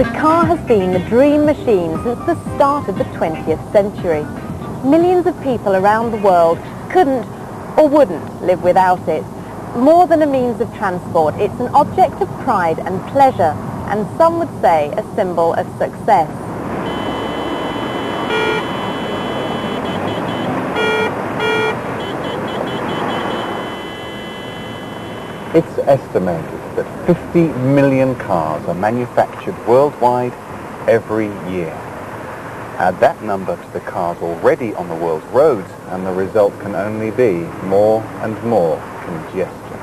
The car has been the dream machine since the start of the 20th century. Millions of people around the world couldn't or wouldn't live without it. More than a means of transport, it's an object of pride and pleasure, and some would say a symbol of success. It's estimated that 50 million cars are manufactured worldwide every year. Add that number to the cars already on the world's roads and the result can only be more and more congestion.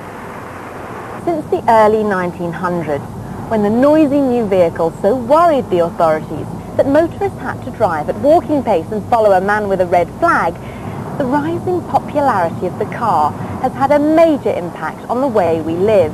Since the early 1900s, when the noisy new vehicles so worried the authorities that motorists had to drive at walking pace and follow a man with a red flag, the rising popularity of the car has had a major impact on the way we live.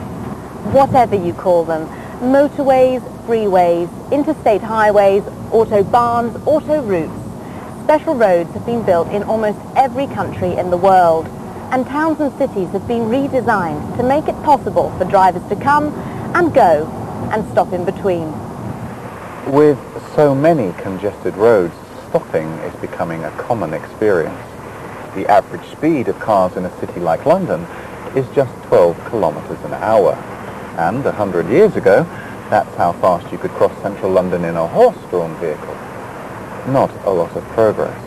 Whatever you call them, motorways, freeways, interstate highways, autobahns, autoroutes, special roads have been built in almost every country in the world, and towns and cities have been redesigned to make it possible for drivers to come and go and stop in between. With so many congested roads, stopping is becoming a common experience. The average speed of cars in a city like London is just 12 kilometers an hour. And 100 years ago, that's how fast you could cross central London in a horse-drawn vehicle. Not a lot of progress.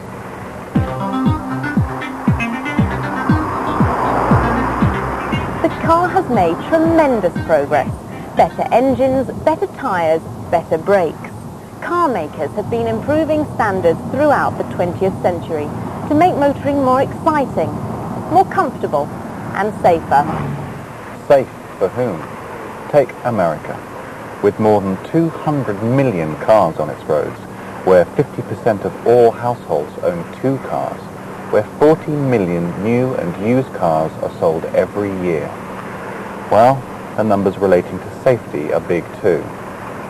The car has made tremendous progress. Better engines, better tyres, better brakes. Car makers have been improving standards throughout the 20th century to make motoring more exciting, more comfortable and safer. Safe for whom? Take America. With more than 200 million cars on its roads, where 50% of all households own 2 cars, where 40 million new and used cars are sold every year. Well, the numbers relating to safety are big too.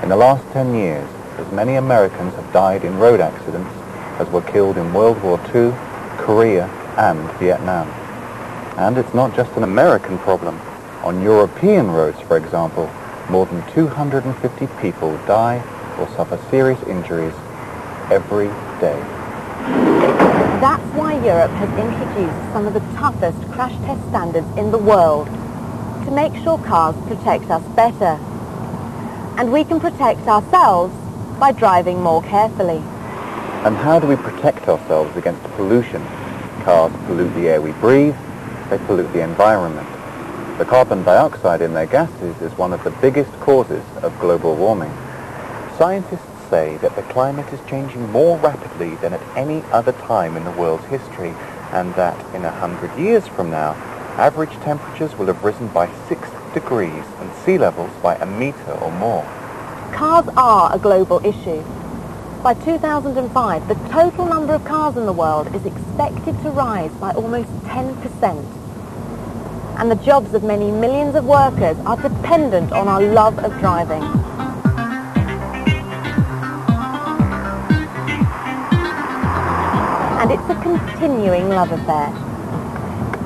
In the last 10 years, as many Americans have died in road accidents as were killed in World War II, Korea and Vietnam. And it's not just an American problem. On European roads, for example, more than 250 people die or suffer serious injuries every day. That's why Europe has introduced some of the toughest crash test standards in the world to make sure cars protect us better. And we can protect ourselves by driving more carefully. And how do we protect ourselves against pollution? Cars pollute the air we breathe, they pollute the environment. The carbon dioxide in their gases is one of the biggest causes of global warming. Scientists say that the climate is changing more rapidly than at any other time in the world's history, and that in 100 years from now, average temperatures will have risen by 6 degrees and sea levels by 1 meter or more. Cars are a global issue. By 2005, the total number of cars in the world is expected to rise by almost 10%. And the jobs of many millions of workers are dependent on our love of driving. And it's a continuing love affair.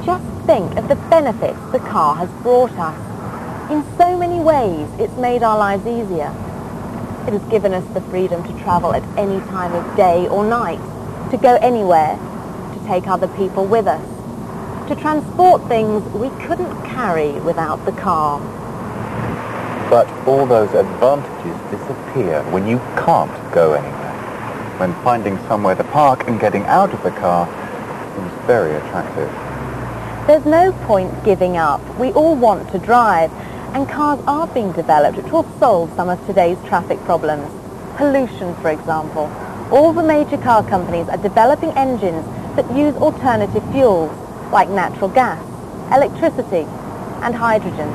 Just think of the benefits the car has brought us. In so many ways, it's made our lives easier. It has given us the freedom to travel at any time of day or night, to go anywhere, to take other people with us, to transport things we couldn't carry without the car. But all those advantages disappear when you can't go anywhere, when finding somewhere to park and getting out of the car seems very attractive. There's no point giving up. We all want to drive, and cars are being developed which will solve some of today's traffic problems. Pollution, for example. All the major car companies are developing engines that use alternative fuels, like natural gas, electricity, and hydrogen.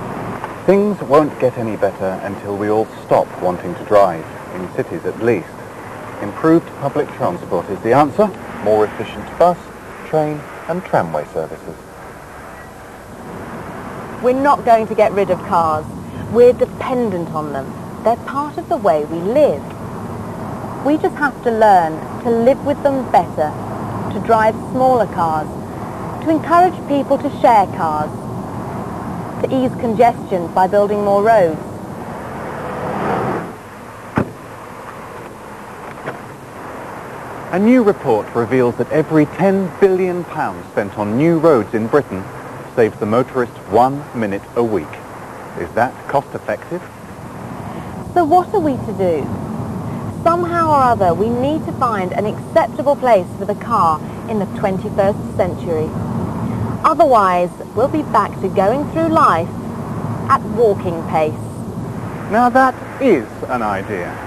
Things won't get any better until we all stop wanting to drive, in cities at least. Improved public transport is the answer. More efficient bus, train, and tramway services. We're not going to get rid of cars. We're dependent on them. They're part of the way we live. We just have to learn to live with them better, to drive smaller cars, to encourage people to share cars, to ease congestion by building more roads. A new report reveals that every £10 billion spent on new roads in Britain saves the motorist 1 minute a week. Is that cost effective? So what are we to do? Somehow or other, we need to find an acceptable place for the car in the 21st century. Otherwise, we'll be back to going through life at walking pace. Now that is an idea.